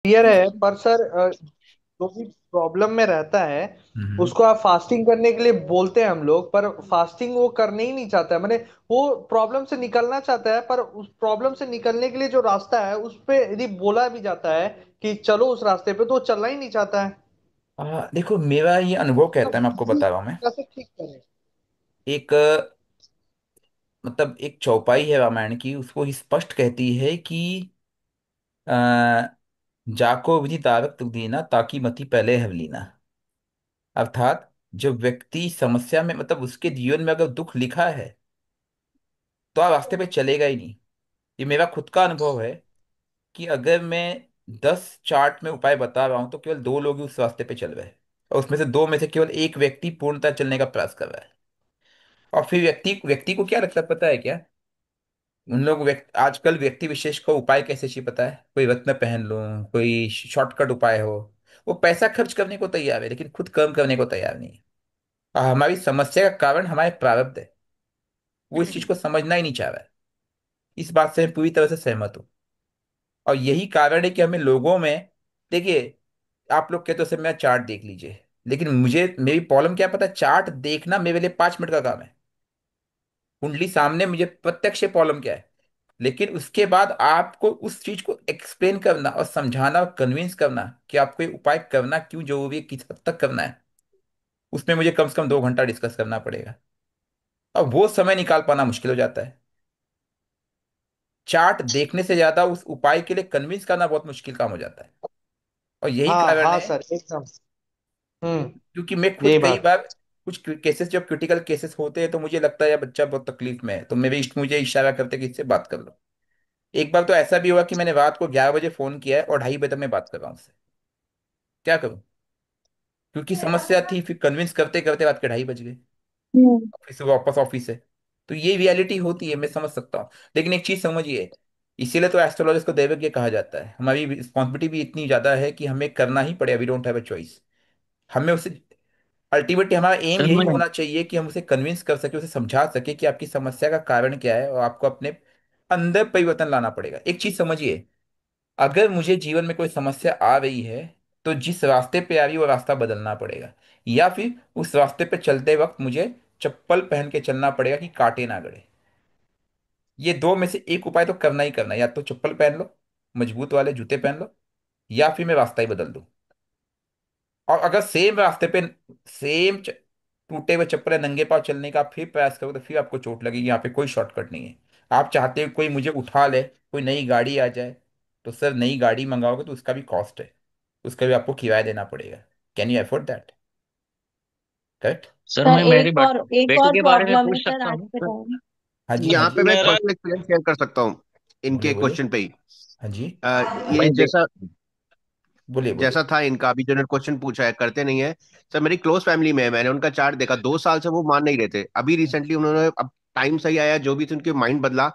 Clear है, पर sir जो भी प्रॉब्लम में रहता है हम्म। उसको आप फास्टिंग करने के लिए बोलते हैं हम लोग, पर फास्टिंग वो करने ही नहीं चाहता है। मैंने वो प्रॉब्लम से निकलना चाहता है, पर उस प्रॉब्लम से निकलने के लिए जो रास्ता है उस पे यदि बोला भी जाता है कि चलो उस रास्ते पे, तो वो चलना ही नहीं चाहता है। देखो, मेरा ये अनुभव तो कहता है, मैं आपको इसी बता रहा हूँ। मैं कैसे ठीक करें? एक मतलब एक चौपाई है रामायण की, उसको स्पष्ट कहती है कि अ, जाको विधि तारक तुग दीना ताकि मति पहले हवलीना। अर्थात जो व्यक्ति समस्या में, मतलब उसके जीवन में अगर दुख लिखा है, तो आप रास्ते पे चलेगा ही नहीं। ये मेरा खुद का अनुभव है कि अगर मैं 10 चार्ट में उपाय बता रहा हूं, तो केवल 2 लोग ही उस रास्ते पे चल रहे हैं, और उसमें से 2 में से केवल एक व्यक्ति पूर्णतः चलने का प्रयास कर रहा है। और फिर व्यक्ति व्यक्ति को क्या लगता है पता है क्या? उन लोग आजकल व्यक्ति विशेष को उपाय कैसे चाहिए पता है? कोई रत्न पहन लो, कोई शॉर्टकट उपाय हो। वो पैसा खर्च करने को तैयार है, लेकिन खुद कर्म करने को तैयार नहीं है। और हमारी समस्या का कारण हमारे प्रारब्ध है। वो इस चीज को समझना ही नहीं चाह रहा है। इस बात से मैं पूरी तरह से सहमत हूँ। और यही कारण है कि हमें लोगों में, देखिए, आप लोग कहते हो सर मेरा चार्ट देख लीजिए, लेकिन मुझे मेरी प्रॉब्लम क्या पता है? चार्ट देखना मेरे लिए 5 मिनट का काम है। कुंडली सामने, मुझे प्रत्यक्ष प्रॉब्लम क्या है। लेकिन उसके बाद आपको उस चीज को एक्सप्लेन करना और समझाना और कन्विंस करना कि आपको ये उपाय करना क्यों जरूरी है, किस हद तक करना है, उसमें मुझे कम से कम 2 घंटा डिस्कस करना पड़ेगा। और वो समय निकाल पाना मुश्किल हो जाता है। चार्ट देखने से ज्यादा उस उपाय के लिए कन्विंस करना बहुत मुश्किल काम हो जाता है। और यही हाँ कारण हाँ है, सर, एकदम। हम्म। क्योंकि मैं खुद यही कई बात। बार कुछ केसेस, जब क्रिटिकल केसेस होते हैं, तो मुझे लगता है यार बच्चा बहुत तकलीफ में है, तो मेरे इष्ट मुझे इशारा करते हैं कि इससे बात कर लो। एक बार तो ऐसा भी हुआ कि मैंने रात को 11 बजे फोन किया है और 2:30 बजे तक मैं बात कर रहा हूँ उससे। क्या करूँ? क्योंकि समस्या थी, फिर कन्विंस करते करते रात के 2:30 बज गए। हम्म। फिर से वापस ऑफिस है। तो ये रियलिटी होती है, मैं समझ सकता हूँ। लेकिन एक चीज समझिए, इसीलिए तो एस्ट्रोलॉजिस्ट को दैवज्ञ कहा जाता है। हमारी रिस्पॉन्सिबिलिटी भी इतनी ज्यादा है कि हमें करना ही पड़ेगा, we don't have a choice. हमें उसे, अल्टीमेटली हमारा एम सर यही मैं होना चाहिए कि हम उसे कन्विंस कर सके, उसे समझा सके कि आपकी समस्या का कारण क्या है, और आपको अपने अंदर परिवर्तन लाना पड़ेगा। एक चीज समझिए, अगर मुझे जीवन में कोई समस्या आ रही है, तो जिस रास्ते पे आ रही है वो रास्ता बदलना पड़ेगा। या फिर उस रास्ते पे चलते वक्त मुझे चप्पल पहन के चलना पड़ेगा कि कांटे ना गड़े। ये 2 में से एक उपाय तो करना ही करना है। या तो चप्पल पहन लो, मजबूत वाले जूते पहन लो, या फिर मैं रास्ता ही बदल दूं। और अगर सेम रास्ते पे सेम टूटे हुए चप्पल या नंगे पांव चलने का आप फिर प्रयास करो, तो फिर आपको चोट लगेगी। यहाँ पे कोई शॉर्टकट नहीं है। आप चाहते हो कोई मुझे उठा ले, कोई नई गाड़ी आ जाए, तो सर नई गाड़ी मंगाओगे तो उसका भी कॉस्ट है, उसका भी आपको किराया देना पड़ेगा। Can you afford that? Correct. Sir sir मैं मेरी एक और बेटी के बारे में प्रॉब्लम है पूछ सर, सकता आज हूँ? बताऊँ। हाँ जी, हाँ यहाँ पे जी। मैं एक मेरा पर्सनल एक्सपीरियंस शेयर कर सकता हूँ बोलिए इनके बोलिए। क्वेश्चन पे ही। हाँ जी। ये मैं देख जैसा बोलिए जैसा बोलिए। था इनका अभी जो इन्होंने क्वेश्चन पूछा है, करते नहीं है। सर मेरी क्लोज फैमिली में है, मैंने उनका चार्ट देखा, 2 साल से वो मान नहीं रहे थे। अभी रिसेंटली उन्होंने, अब टाइम सही आया, जो भी थी उनके माइंड बदला,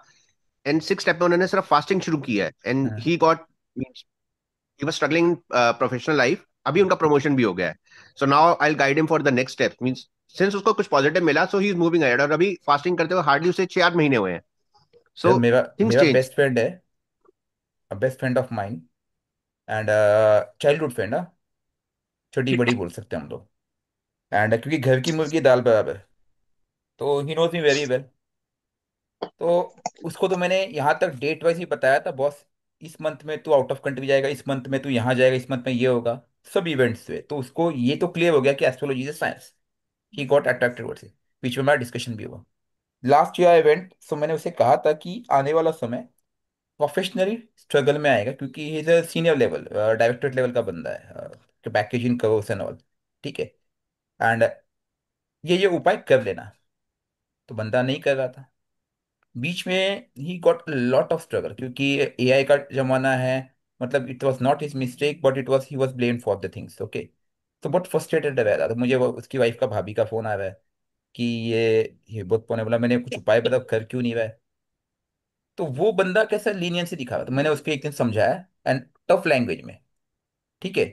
एंड 6 स्टेप में उन्होंने सिर्फ फास्टिंग शुरू किया है, एंड हाँ। He got, he was struggling professional life, अभी उनका प्रमोशन भी हो गया है। So now I will guide him for the next step, means since उसको कुछ पॉजिटिव मिला, सो ही इज मूविंग अहेड। और अभी फास्टिंग करते हुए हार्डली उसे 6-8 महीने हुए हैं। सर सो मेरा थिंग्स मेरा चेंज। बेस्ट फ्रेंड है, best friend of mind, and childhood friend. छोटी बड़ी बोल सकते हैं हम लोग। एंड क्योंकि घर की मुर्गी दाल बराबर, तो ही नोज मी वेरी वेल। तो उसको तो मैंने यहाँ तक डेट वाइज ही बताया था, बॉस इस मंथ में तू आउट ऑफ कंट्री जाएगा, इस मंथ में तू यहाँ जाएगा, इस मंथ में ये होगा। सब इवेंट्स हुए, तो उसको ये तो क्लियर हो गया कि astrology is science. He got attracted words. बीच में हमारा डिस्कशन भी हुआ लास्ट ईयर इवेंट। सो मैंने उसे कहा था कि आने वाला समय प्रोफेशनली स्ट्रगल में आएगा, क्योंकि he is a senior level, directorate level का बंदा है, पैकेजिंग करो एंड ऑल। ठीक है। एंड ये उपाय कर लेना। तो बंदा नहीं कर रहा था। बीच में he got lot of struggle, क्योंकि एआई का जमाना है। मतलब it was not his mistake, but it was he was blamed for the things. Okay. तो बहुत फ्रस्ट्रेटेड रह रहा था। मुझे वो उसकी वाइफ का, भाभी का फोन आ रहा है कि ये बहुत पौने बोला, मैंने कुछ उपाय बता, कर क्यों नहीं रहा है? तो वो बंदा कैसा लीनियंसी दिखा रहा था। मैंने उसको एक दिन समझाया, एंड टफ लैंग्वेज में। ठीक है।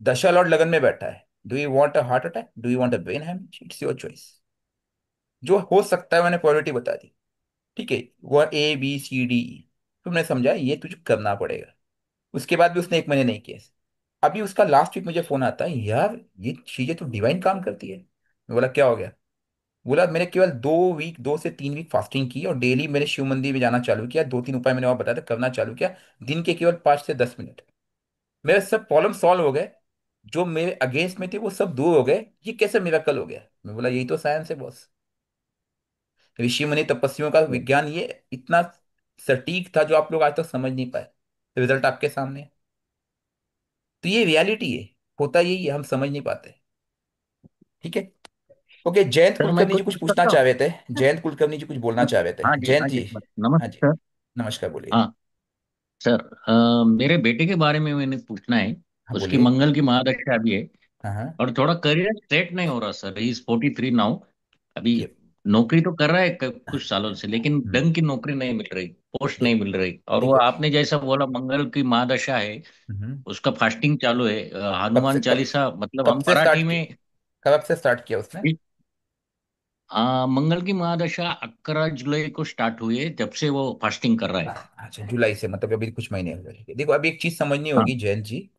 दशा लॉर्ड लगन में बैठा है। Do you want a heart attack, do you want a brain haemorrhage, it's your choice. जो हो सकता है मैंने प्योरिटी बता दी। ठीक है। वो A B C D E। फिर मैंने समझा ये तुझे करना पड़ेगा। उसके बाद भी उसने 1 महीने नहीं किए। अभी उसका लास्ट वीक मुझे फोन आता है, यार ये चीजें तो डिवाइन काम करती है। मैं बोला क्या हो गया? बोला मैंने केवल 2 वीक, 2 से 3 वीक फास्टिंग की और डेली मैंने शिव मंदिर में जाना चालू किया, 2 3 उपाय मैंने वहां बताया था करना चालू किया, दिन के केवल 5 से 10 मिनट, मेरे सब प्रॉब्लम सॉल्व हो गए। जो मेरे अगेंस्ट में थे वो सब दूर हो गए। ये कैसे मिराकल हो गया? मैं बोला यही तो साइंस है बॉस। ऋषि मुनि तपस्वियों का विज्ञान ये इतना सटीक था जो आप लोग आज तक समझ नहीं पाए। रिजल्ट आपके सामने है। तो ये रियलिटी है। होता यही है, हम समझ नहीं पाते। ठीक है। ओके, जयंत सर मैं कुलकर्णी जी कुछ कुछ पूछ पूछना सकता चाह हूँ? रहे थे। जयंत कुलकर्णी जी कुछ बोलना चाह रहे थे, हाँ जी, जयंत हाँ जी, जी। हाँ जी, नमस्ते सर। नमस्कार, बोलिए। हाँ सर, मेरे बेटे के बारे में मैंने पूछना है। हाँ उसकी बोलिए। मंगल की महादशा अभी है, हाँ हाँ। और थोड़ा करियर सेट नहीं हो रहा सर। He is 43 now. अभी ओके। नौकरी तो कर रहा है कुछ सालों से, लेकिन हम्म, ढंग की नौकरी नहीं मिल रही, पोस्ट नहीं दे- मिल रही। और वो देखो। आपने जैसा बोला मंगल की महादशा है, हम्म, उसका फास्टिंग चालू है। कब से हनुमान कब चालीसा, मतलब कब हम से मराठी स्टार्ट में। किया? कब से स्टार्ट किया उसने? मंगल की महादशा 11 जुलाई को स्टार्ट हुई है, जब से वो फास्टिंग कर रहा है। अच्छा, जुलाई से, मतलब अभी कुछ महीने हुए। देखो अभी एक चीज समझनी हाँ, होगी जयंत जी।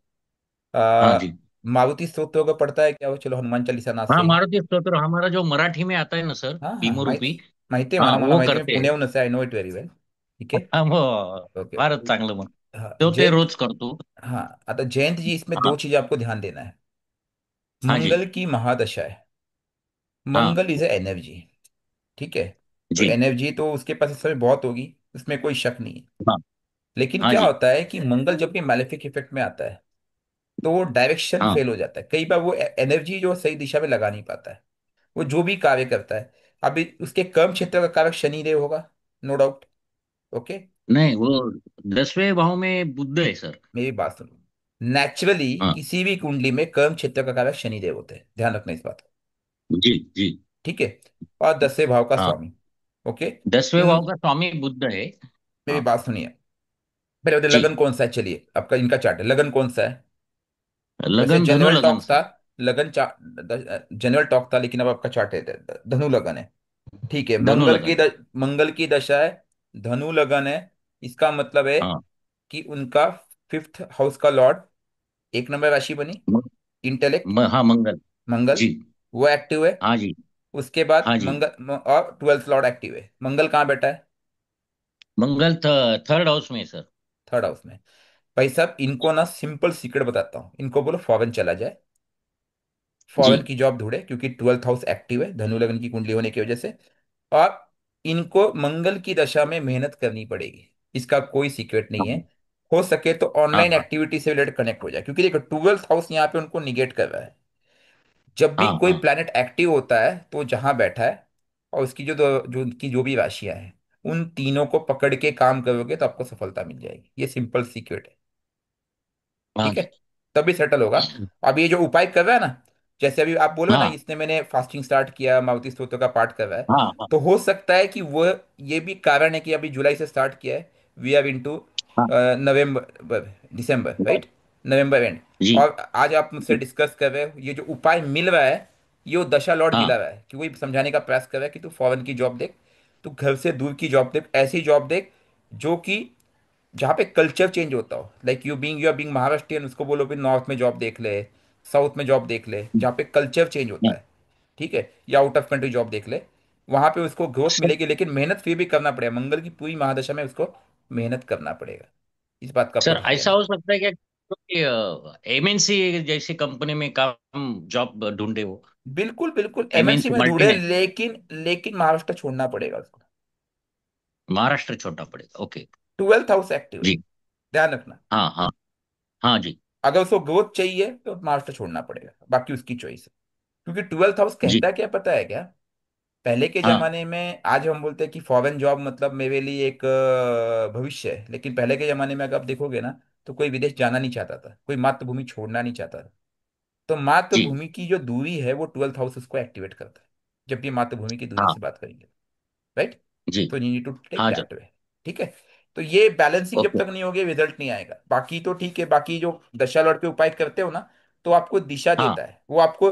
हाँ आ, जी। मारुति स्तोत्र को पढ़ता है क्या वो? चलो हनुमान चालीसा नाथ हाँ, से ही। मारुति स्तोत्र हमारा जो मराठी में आता है ना सर, हाँ हाँ, भीम रूपी। माहिती आहे हाँ, मला मला वो माहिती आहे, मी करते हैं। पुण्याहूनच आहे, I know it very well. ठीक आहे. हाँ, वो ओके. फारच चांगलं मग. हाँ तो ते जयंत. रोज करतो. हाँ, आता जयंत जी इसमें हाँ, 2 चीजें आपको ध्यान देना है। हाँ जी, मंगल की महादशा है। हाँ मंगल इज ए एनर्जी। ठीक है। तो जी, एनर्जी तो उसके पास इस समय बहुत होगी, उसमें कोई शक नहीं है। हाँ, लेकिन हाँ क्या जी, होता है कि मंगल जब भी मैलेफिक इफेक्ट में आता है तो वो डायरेक्शन हाँ, फेल हो जाता है, कई बार वो एनर्जी जो सही दिशा में लगा नहीं पाता है। वो जो भी कार्य करता है, अभी उसके कर्म क्षेत्र का कारक शनिदेव होगा, नो डाउट। ओके। नहीं वो 10वें भाव में बुद्ध है सर। मेरी बात सुनो। नेचुरली हाँ किसी भी कुंडली में कर्म क्षेत्र का कारक शनिदेव होते हैं, ध्यान रखना इस बात का। जी, जी, ठीक है। और 10वें भाव का हाँ, स्वामी। ओके। 10वें इन भाव का स्वामी बुद्ध है। मेरी हाँ बात सुनिए। पहले बताइए जी, लगन कौन सा है, चलिए आपका इनका चार्ट है, लगन कौन सा है? वैसे लगन धनु जनरल लगन टॉक था। सर। लगन चा जनरल टॉक था, लेकिन अब आपका चार्ट है धनु लगन है। ठीक है। धनु लगन। मंगल की दशा है, धनु लगन है। इसका मतलब है हाँ, कि उनका 5th हाउस का लॉर्ड, 1 नंबर राशि बनी, इंटेलेक्ट, हाँ मंगल। मंगल, जी, वो एक्टिव है। हाँ जी, उसके बाद हाँ जी। और 12th लॉर्ड एक्टिव है। मंगल कहाँ बैठा है? मंगल थर्ड हाउस में है सर। 3rd हाउस में। भाई साहब इनको ना सिंपल सीक्रेट बताता हूँ, इनको बोलो फॉरेन चला जाए, जी, फॉरेन की जॉब ढूंढे, क्योंकि 12th हाउस एक्टिव है धनु लग्न की कुंडली होने की वजह से। और इनको मंगल की दशा में मेहनत करनी पड़ेगी, इसका कोई सीक्रेट नहीं है। हाँ, हो सके तो हाँ, ऑनलाइन हाँ, एक्टिविटी से रिलेटेड कनेक्ट हो जाए, क्योंकि देखो 12th हाउस यहाँ पे उनको निगेट कर रहा है। जब भी हाँ, कोई हाँ, प्लैनेट एक्टिव होता है तो जहां बैठा है और उसकी जो उनकी जो भी राशियां हैं, उन तीनों को पकड़ के काम करोगे तो आपको सफलता मिल जाएगी। ये सिंपल सीक्रेट है। हाँ ठीक है। जी, तभी सेटल होगा। अब ये जो उपाय कर रहा है ना, जैसे अभी आप बोल रहे हो ना, हाँ, इसने मैंने फास्टिंग स्टार्ट किया, मारुति स्तोत्र का पाठ कर रहा है, हाँ, हाँ, तो हो सकता है कि वो, ये भी कारण है कि अभी जुलाई से स्टार्ट किया है, वी आर इनटू हाँ, नवंबर दिसंबर, राइट, नवंबर एंड। जी, और आज आप मुझसे डिस्कस कर रहे हो, ये जो उपाय मिल रहा है, ये वो दशा लॉर्ड हाँ, दिला रहा है कि वही समझाने का प्रयास कर रहा है कि तू फॉरेन की जॉब देख, तू घर से दूर की जॉब देख, ऐसी जॉब देख जो कि जहाँ पे कल्चर चेंज होता हो, like you are being Maharashtrian, उसको बोलो भी नॉर्थ में जॉब देख ले, साउथ में जॉब देख ले, जहाँ पे कल्चर चेंज होता है। ठीक है। या आउट ऑफ कंट्री जॉब देख ले, वहां पे उसको ग्रोथ सर। मिलेगी, लेकिन मेहनत फिर भी करना पड़ेगा, मंगल की पूरी महादशा में उसको मेहनत करना पड़ेगा। इस बात का आपको सर ध्यान ऐसा देना है। हो सकता है क्या कि एमएनसी जैसी कंपनी में काम जॉब ढूंढे वो? बिल्कुल बिल्कुल, एमएनसी एमएनसी में ढूंढे, मल्टीनेशनल। लेकिन लेकिन महाराष्ट्र छोड़ना पड़ेगा उसको। महाराष्ट्र छोड़ना पड़ेगा, ओके। 12th हाउस एक्टिव है, जी, ध्यान रखना। हाँ, हाँ, हाँ जी, अगर उसको ग्रोथ चाहिए तो महाराष्ट्र छोड़ना पड़ेगा, बाकी उसकी चॉइस है। क्योंकि 12th हाउस जी, कहता क्या पता है क्या? पहले के हाँ, जमाने में, आज हम बोलते हैं कि फॉरेन जॉब मतलब मेरे लिए एक भविष्य है, लेकिन पहले के जमाने में अगर आप देखोगे ना, तो कोई विदेश जाना नहीं चाहता था, कोई मातृभूमि छोड़ना नहीं चाहता था। तो जी, मातृभूमि की जो दूरी है वो 12th हाउस उसको एक्टिवेट करता है, जब भी मातृभूमि की दूरी हाँ से बात करेंगे, राइट। जी, तो यू नीड टू टेक हाँ सर, दैट वे। ठीक है। तो ये बैलेंसिंग जब ओके, तक नहीं होगी रिजल्ट नहीं आएगा। बाकी तो ठीक है, बाकी जो दशा लौट के उपाय करते हो ना, तो आपको दिशा हाँ, देता है, वो आपको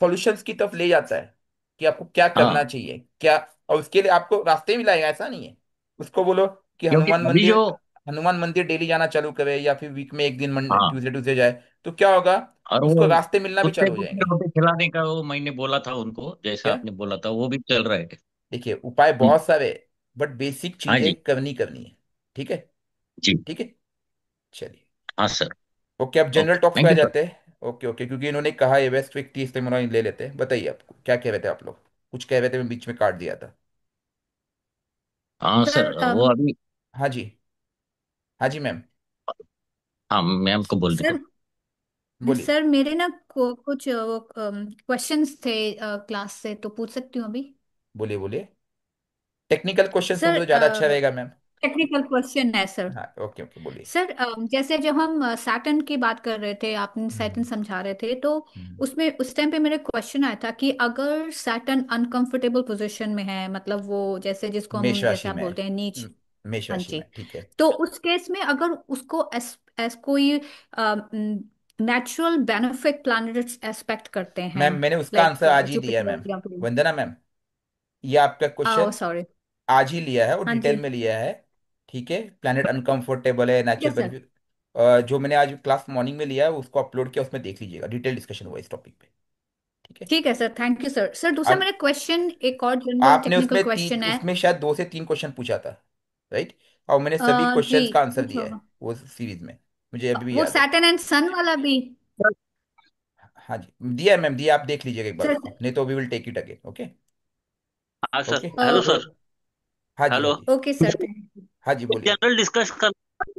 सॉल्यूशंस की तरफ ले जाता है कि आपको क्या करना हाँ। चाहिए क्या। और उसके लिए आपको रास्ते भी लाएगा, ऐसा नहीं है। उसको बोलो कि क्योंकि हनुमान अभी जो मंदिर। हनुमान मंदिर डेली जाना चालू करे या फिर वीक में एक दिन हाँ, ट्यूसडे ट्यूसडे जाए, तो क्या होगा, और उसको वो रास्ते मिलना भी कुत्ते चालू हो को भी जाएंगे। रोटी खिलाने का वो मैंने बोला था उनको, जैसे क्या? आपने बोला था वो भी चल रहा है। देखिए उपाय हम्म, बहुत सारे, बट बेसिक हाँ चीजें जी। करनी करनी है। ठीक है। जी। ठीक है। चलिए। हाँ सर। ओके, अब जनरल ओके, टॉक्स पे थैंक आ यू सर। जाते हैं। ओके ओके, क्योंकि इन्होंने कहा है वेस्ट क्विक 30 पे ले लेते हैं। बताइए आपको क्या कह रहे थे आप लोग, कुछ कह रहे थे, मैं बीच में काट दिया था। हाँ सर, सर वो अभी। हाँ जी। हाँ जी मैम। हाँ, मैम को बोलने सर दो। बोलिए सर मेरे ना कुछ क्वेश्चंस थे क्लास से, तो पूछ सकती हूँ अभी? बोलिए बोलिए। टेक्निकल क्वेश्चन हो सर तो ज़्यादा अच्छा रहेगा मैम। टेक्निकल क्वेश्चन है सर। हाँ ओके ओके बोलिए। सर जैसे जब हम सैटर्न की बात कर रहे थे, आपने सैटर्न हम्म, समझा रहे थे, तो हम्म। उसमें उस टाइम पे मेरे क्वेश्चन आया था कि अगर सैटर्न अनकंफर्टेबल पोजीशन में है, मतलब वो जैसे जिसको हम, मेष जैसे राशि आप में बोलते हैं नीच। है। मेष हाँ राशि जी। में, ठीक है। तो उस केस में अगर उसको एस एस कोई नेचुरल बेनिफिट प्लैनेट्स एस्पेक्ट करते हैं, मैम मैंने उसका लाइक आंसर आज ही दिया है मैम। जुपिटर या फिर। वंदना मैम, ये आपका ओ क्वेश्चन सॉरी। आज ही लिया है और हाँ डिटेल जी। में लिया है। ठीक है, प्लैनेट अनकंफर्टेबल है, ठीक है नेचुरल सर। बेनिफिट। जो मैंने आज क्लास मॉर्निंग में लिया है उसको अपलोड किया, उसमें देख लीजिएगा, डिटेल डिस्कशन हुआ इस टॉपिक पे। ठीक है। ठीक है sir, thank you sir. Sir दूसरा अब मेरा क्वेश्चन एक और जनरल आपने टेक्निकल उसमें क्वेश्चन है। उसमें शायद 2 से 3 क्वेश्चन पूछा था, राइट? और मैंने सभी जी क्वेश्चंस का आंसर कुछ दिया है होगा। वो सीरीज में, मुझे अभी भी वो याद है। सैटर्न एंड सन वाला भी। हाँ जी दिया है मैम, दिया, आप देख लीजिएगा एक बार सर। उसको, नहीं तो we will take it again. Okay. हाँ सर। ओके। हेलो तो सर। हाँ जी हाँ हेलो। जी। Okay sir, thank you. हाँ जी बोलिए। जनरल डिस्कस का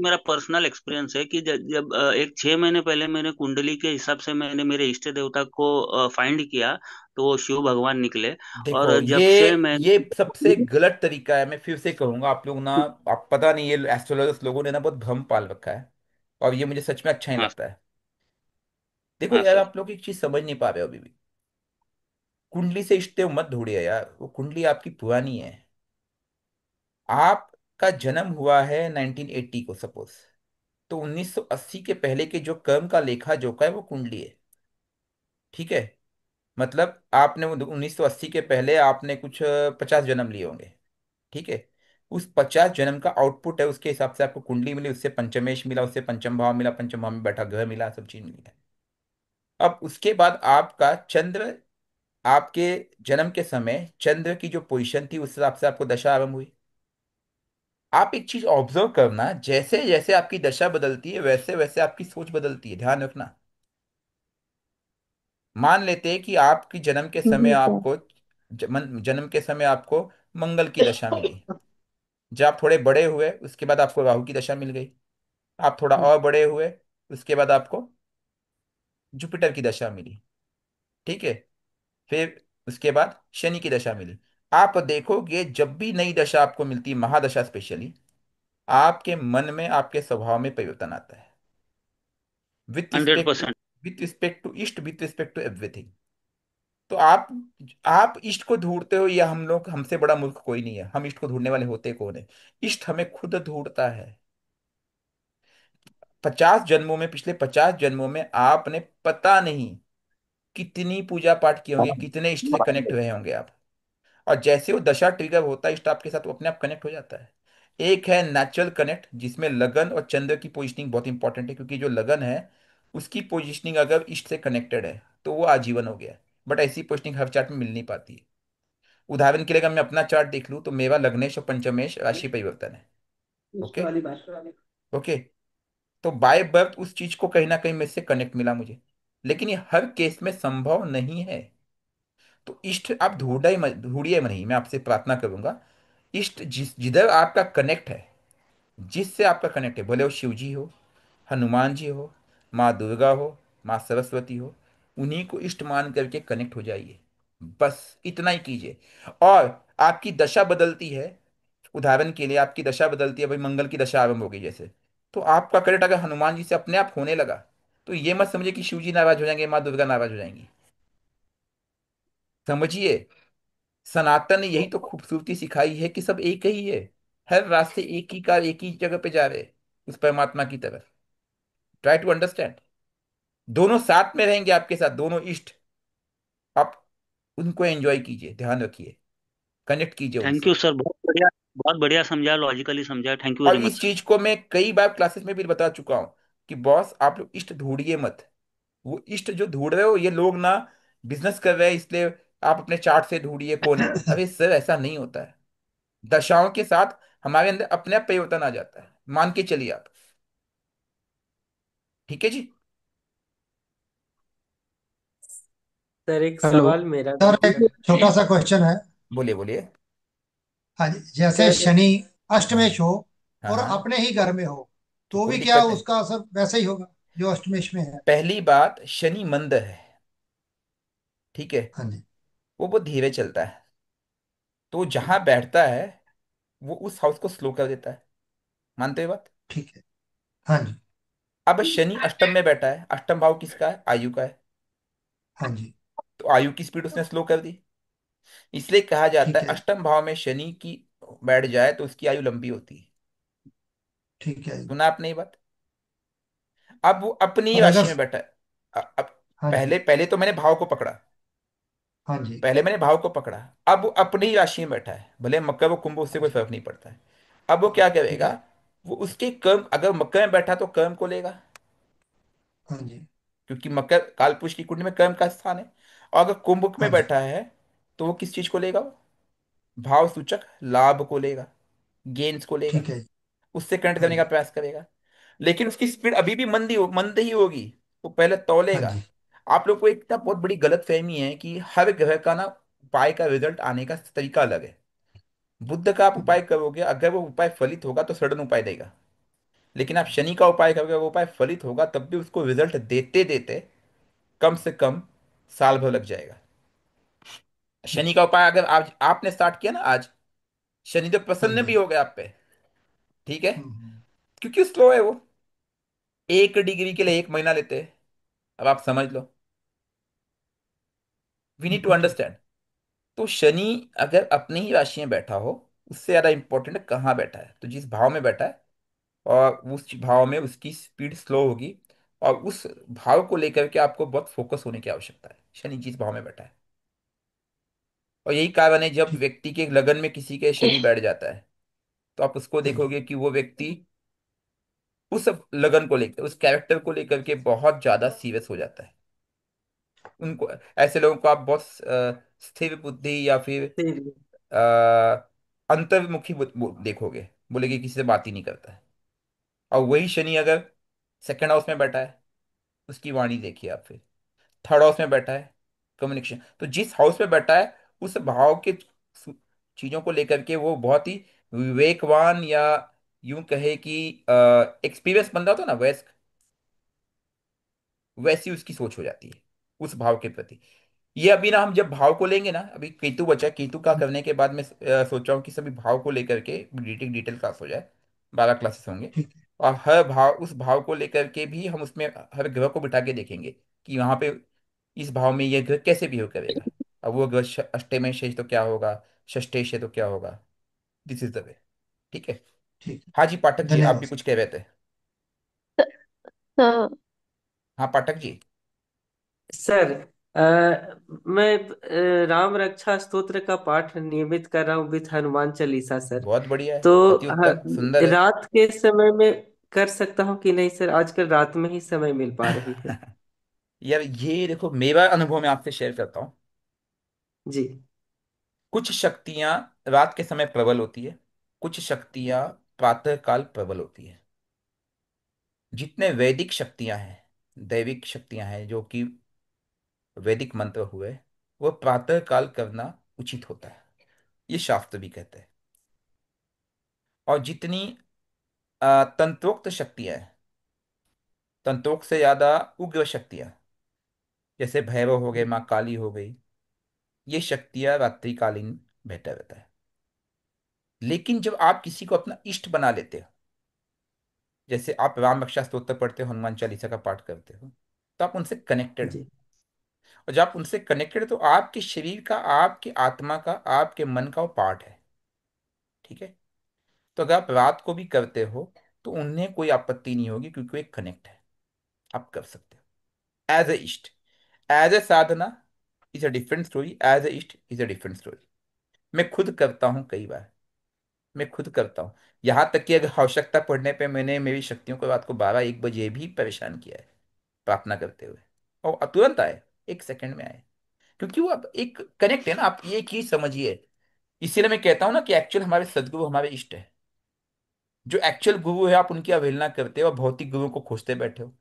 मेरा पर्सनल एक्सपीरियंस है कि जब एक 6 महीने पहले मैंने कुंडली के हिसाब से मैंने मेरे इष्ट देवता को फाइंड किया, तो वो शिव भगवान निकले। देखो और ये जब से मैं ये सबसे गलत तरीका है, मैं फिर से कहूंगा। आप लोग ना, आप पता नहीं, ये एस्ट्रोलॉजर्स लोगों ने ना बहुत भ्रम पाल रखा है, और ये मुझे सच में अच्छा नहीं हाँ लगता है। देखो हाँ यार, सर। आप लोग एक चीज समझ नहीं पा रहे हो अभी भी। कुंडली से इष्ट देव मत ढूंढिए यार, वो कुंडली आपकी पुरानी है। आपका जन्म हुआ है 1980 को सपोज, तो 1980 के पहले के जो कर्म का लेखा जोखा है वो कुंडली है। ठीक है। मतलब आपने वो 1980 के पहले आपने कुछ 50 जन्म लिए होंगे। ठीक है। उस 50 जन्म का आउटपुट है, उसके हिसाब से आपको कुंडली मिली, उससे पंचमेश मिला, उससे पंचम भाव मिला, पंचम भाव में बैठा ग्रह मिला, सब चीज मिली है। अब उसके बाद आपका चंद्र, आपके जन्म के समय चंद्र की जो पोजीशन थी उस हिसाब से आपको दशा आरंभ हुई। आप एक चीज ऑब्जर्व करना, जैसे जैसे आपकी दशा बदलती है वैसे वैसे आपकी सोच बदलती है, ध्यान रखना। मान लेते हैं कि आपकी जन्म के समय जी सर। आपको जन्म के समय आपको मंगल की दशा मिली। जब आप थोड़े बड़े हुए उसके बाद आपको राहु की दशा मिल गई। आप थोड़ा और बड़े हुए उसके बाद आपको जुपिटर की दशा मिली। ठीक है। फिर उसके बाद शनि की दशा मिली। आप देखोगे जब भी नई दशा आपको मिलती है, महादशा स्पेशली, आपके मन में, आपके स्वभाव में परिवर्तन आता है, with hundred respect to, percent with respect to ईस्ट, विथ रिस्पेक्ट टू एवरीथिंग। तो आप इष्ट को ढूंढते हो, या हम लोग, हमसे बड़ा मूर्ख कोई नहीं है। हम इष्ट को ढूंढने वाले होते कौन है? इष्ट हमें खुद ढूंढता है। 50 जन्मों में, पिछले 50 जन्मों में आपने पता नहीं कितनी पूजा पाठ किए होंगे, कितने इष्ट से कनेक्ट हुए होंगे आप। और जैसे वो दशा ट्रिगर होता है इष्ट आपके साथ, वो अपने आप कनेक्ट हो जाता है। एक है नेचुरल कनेक्ट, जिसमें लगन और चंद्र की पोजिशनिंग बहुत इंपॉर्टेंट है, क्योंकि जो लगन है उसकी पोजिशनिंग अगर इष्ट से कनेक्टेड है तो वो आजीवन हो गया। बट ऐसी पोजिशनिंग हर चार्ट में मिल नहीं पाती है। उदाहरण के लिए अगर मैं अपना चार्ट देख लूँ तो मेरा लग्नेश और पंचमेश राशि परिवर्तन है। ओके। ओके। तो बाय बर्थ उस चीज को कहीं ना कहीं मेरे से कनेक्ट मिला मुझे, लेकिन ये हर केस में संभव नहीं है। तो इष्ट आप ढूंढिए नहीं, मैं आपसे प्रार्थना करूंगा। इष्ट जिधर आपका कनेक्ट है, जिससे आपका कनेक्ट है, भले वो शिव जी हो, हनुमान जी हो, माँ दुर्गा हो, माँ सरस्वती हो, उन्हीं को इष्ट मान करके कनेक्ट हो जाइए। बस इतना ही कीजिए। और आपकी दशा बदलती है, उदाहरण के लिए आपकी दशा बदलती है, भाई मंगल की दशा आरंभ हो गई जैसे, तो आपका कनेक्ट अगर हनुमान जी से अपने आप होने लगा, तो ये मत समझिए कि शिव जी नाराज हो जाएंगे, माँ दुर्गा नाराज हो जाएंगी। समझिए, सनातन ने यही तो खूबसूरती सिखाई है कि सब एक ही है। हर रास्ते एक ही कार एक ही जगह पे जा रहे हैं, उस परमात्मा की तरफ। Try to understand. दोनों साथ में रहेंगे आपके साथ, दोनों इष्ट। आप उनको एंजॉय कीजिए, ध्यान रखिए, कनेक्ट कीजिए थैंक उनसे। यू सर, बहुत बढ़िया। बहुत बढ़िया समझा, लॉजिकली समझा, थैंक यू और वेरी मच इस सर। चीज को मैं कई बार क्लासेस में भी बता चुका हूँ कि बॉस आप लोग इष्ट ढूंढिए मत। वो इष्ट जो ढूंढ रहे हो, ये लोग ना बिजनेस कर रहे हैं इसलिए आप अपने चार्ट से ढूंढिए कौन है। अरे सर, ऐसा नहीं होता है। दशाओं के साथ हमारे अंदर अपने आप परिवर्तन आ जाता है, मान के चलिए आप। ठीक है जी। सर एक हेलो। सवाल मेरा भी सर है एक सर। छोटा सा क्वेश्चन है। बोलिए बोलिए। हाँ जी, जैसे सर शनि अष्टमेश हो हाँ और हाँ। अपने ही घर में हो, तो तो कोई भी क्या दिक्कत है? उसका असर वैसे ही होगा जो अष्टमेश में है? पहली बात, शनि मंद है, ठीक है। हाँ जी। वो बहुत धीरे चलता है, तो जहां बैठता है वो उस हाउस को स्लो कर देता है। मानते हो बात? ठीक है। हाँ जी। अब शनि अष्टम में बैठा है, अष्टम भाव किसका है? आयु का है। हाँ जी। तो आयु की स्पीड उसने स्लो कर दी। इसलिए कहा जाता ठीक है है। अष्टम भाव में शनि की बैठ जाए तो उसकी आयु लंबी होती है। ठीक है। सुना आपने ये बात? अब वो अपनी ही और अगर राशि में बैठा है। अब हाँ जी। पहले पहले तो मैंने भाव को पकड़ा। हाँ जी। पहले मैंने भाव को पकड़ा। अब वो अपनी ही राशि में बैठा है, भले मकर वो कुंभ, उससे कोई अच्छा। फर्क नहीं पड़ता है। अब वो क्या ठीक करेगा? है। वो उसके कर्म, अगर मकर में बैठा तो कर्म को लेगा, हाँ जी। क्योंकि मकर कालपुरुष की कुंडली में कर्म का स्थान है। और अगर कुंभ में हाँ जी। बैठा है तो वो किस चीज को लेगा? वो भाव सूचक लाभ को लेगा, गेन्स को लेगा। ठीक है। उससे कनेक्ट हाँ करने का जी। प्रयास करेगा। लेकिन उसकी स्पीड अभी भी मंद ही होगी। वो पहले हाँ तौलेगा। जी। आप लोग को एक ना बहुत बड़ी गलत फहमी है कि हर ग्रह का ना उपाय का रिजल्ट आने का तरीका अलग है। बुद्ध का आप उपाय करोगे, अगर वो उपाय फलित होगा तो सडन उपाय देगा। लेकिन आप शनि का उपाय करोगे, वो उपाय फलित होगा तब भी उसको रिजल्ट देते देते कम से कम साल भर लग जाएगा। शनि अच्छा। का उपाय अगर आज आपने स्टार्ट किया ना आज, शनि तो हाँ प्रसन्न भी जी। हो गया आप पे, ठीक है। हम्म। क्योंकि स्लो है वो। 1 डिग्री के लिए 1 महीना लेते हैं। अब आप समझ लो। वी नीड टू बिल्कुल ठीक। अंडरस्टैंड। तो शनि अगर अपनी ही राशि में बैठा हो, उससे ज्यादा इंपॉर्टेंट है कहाँ बैठा है। तो जिस भाव में बैठा है और उस भाव में उसकी स्पीड स्लो होगी। और उस भाव को लेकर के आपको बहुत फोकस होने की आवश्यकता है, शनि जिस भाव में बैठा है। और यही कारण है जब ठीक। व्यक्ति के लगन में किसी के शनि बैठ जाता है, तो आप उसको हाँ जी। देखोगे कि वो व्यक्ति उस लगन को लेकर, उस कैरेक्टर को लेकर के बहुत ज्यादा सीरियस हो जाता है। उनको, ऐसे लोगों को आप बहुत स्थिर बुद्धि या फिर सही। अंतर्मुखी देखोगे, बोलेगे किसी से बात ही नहीं करता है। और वही शनि अगर सेकंड हाउस में बैठा है, उसकी वाणी देखिए आप फिर। थर्ड हाउस में बैठा है, कम्युनिकेशन। तो जिस हाउस में बैठा है उस भाव के चीजों को लेकर के वो बहुत ही विवेकवान, या यूं कहे कि एक्सपीरियंस बंदा होता है ना, वयस्क, वैसी उसकी सोच हो जाती है उस भाव के प्रति। ये अभी ना हम जब भाव को लेंगे ना, अभी केतु बचा है, केतु का करने के बाद मैं सोच रहा हूँ कि सभी भाव को लेकर के डिटेल क्लास हो जाए। 12 क्लासेस होंगे। ठीक है। और हर भाव, उस भाव को लेकर के भी हम उसमें हर ग्रह को बिठा के देखेंगे कि वहां पे इस भाव में यह ग्रह कैसे बिहेव करेगा। अब वो ग्रह अष्टमे शेष तो क्या होगा, षष्ठेश है तो क्या होगा। This is the way. ठीक है। ठीक है। हाँ जी पाठक जी, आप धन्यवाद भी सर। कुछ कह रहे थे। हाँ। हाँ पाठक जी। सर मैं राम रक्षा स्तोत्र का पाठ नियमित कर रहा हूँ विथ हनुमान चालीसा सर। बहुत बढ़िया है, तो अति उत्तम, सुंदर है। रात के समय में कर सकता हूँ कि नहीं सर? आजकल रात में ही समय मिल पा रही है। यार ये देखो, मेरा अनुभव मैं आपसे शेयर करता हूँ। जी। कुछ शक्तियां रात के समय प्रबल होती है, कुछ शक्तियां प्रातः काल प्रबल होती है। जितने वैदिक शक्तियां हैं, दैविक शक्तियां हैं, जो कि वैदिक मंत्र हुए, वो प्रातः काल करना उचित होता है, ये शास्त्र भी कहते हैं। और जितनी तंत्रोक्त शक्तियां हैं, तंत्रोक्त से ज्यादा उग्र शक्तियां, जैसे भैरव हो गए, माँ काली हो गई, ये शक्तियां रात्रिकालीन बेहतर रहता है। लेकिन जब आप किसी को अपना इष्ट बना लेते हो, जैसे आप राम रक्षा स्तोत्र पढ़ते हो, हनुमान चालीसा का पाठ करते हो, तो आप उनसे कनेक्टेड हो। जी। और जब आप उनसे कनेक्टेड हो तो आपके शरीर का, आपके आत्मा का, आपके मन का वो पार्ट है। ठीक है। तो अगर आप रात को भी करते हो तो उन्हें कोई आपत्ति नहीं होगी, क्योंकि वो एक कनेक्ट है। आप कर सकते हो as a ishta. As a sadhana is a different story, as a ishta is a different story. मैं खुद करता हूँ कई बार। मैं खुद करता हूँ। यहाँ तक कि अगर आवश्यकता पड़ने पे मैंने मेरी शक्तियों को रात को 12-1 बजे भी परेशान किया है प्रार्थना करते हुए, और तुरंत आए, 1 सेकंड में आए। क्योंकि वो अब एक कनेक्ट है ना, आप ये चीज समझिए। इसीलिए मैं कहता हूँ ना कि एक्चुअल हमारे सदगुरु हमारे इष्ट है। जो एक्चुअल गुरु है आप उनकी अवहेलना करते हो और भौतिक गुरु को खोजते बैठे हो,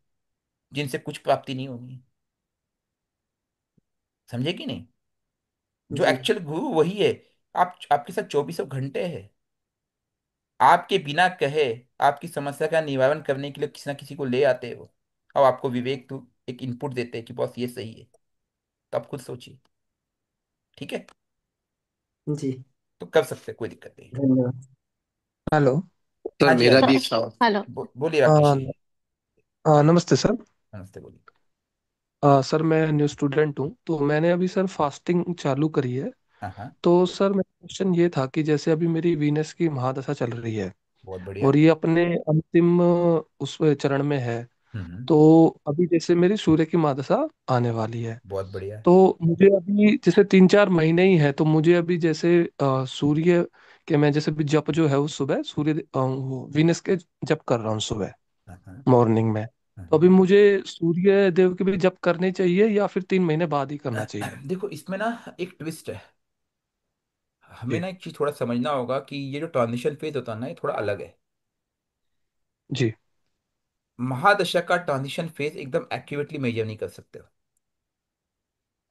जिनसे कुछ प्राप्ति नहीं होगी। समझे कि नहीं? जो जी एक्चुअल गुरु वही है। आप आपके साथ 24 घंटे है, आपके बिना कहे आपकी समस्या का निवारण करने के लिए किसी ना किसी को ले आते हो, और आपको विवेक तो एक इनपुट देते हैं कि बॉस ये सही है। तो आप खुद सोचिए। ठीक है? जी। तो कर सकते हैं, कोई दिक्कत नहीं। धन्यवाद। हेलो। सर हाँ जी, हाँ मेरा जी। भी एक सवाल। हेलो। बोलिए आ, राकेश जी। नमस्ते सर। नमस्ते, बोलिए। सर मैं न्यू स्टूडेंट हूँ, तो मैंने अभी सर फास्टिंग चालू करी है। हाँ हाँ। तो सर मेरा क्वेश्चन ये था कि जैसे अभी मेरी वीनस की महादशा चल रही है बहुत बढ़िया। और ये अपने अंतिम उस चरण में है। हम्म। तो अभी जैसे मेरी सूर्य की महादशा आने वाली है। बहुत बढ़िया। तो मुझे अभी जैसे 3-4 महीने ही है, तो मुझे अभी जैसे सूर्य के मैं जैसे भी जप जो है उस सुबह सूर्य वो वीनस के जप कर रहा हूँ सुबह हाँ हाँ। मॉर्निंग में। तो अभी हाँ। मुझे सूर्य देव के भी जप करने चाहिए या फिर 3 महीने बाद ही करना चाहिए? देखो, इसमें ना एक ट्विस्ट है। हमें जी। ना एक चीज थोड़ा समझना होगा कि ये जो ट्रांजिशन फेज होता है ना, ये थोड़ा अलग है। जी। महादशा का ट्रांजिशन फेज एकदम एक्यूरेटली मेजर नहीं कर सकते हो।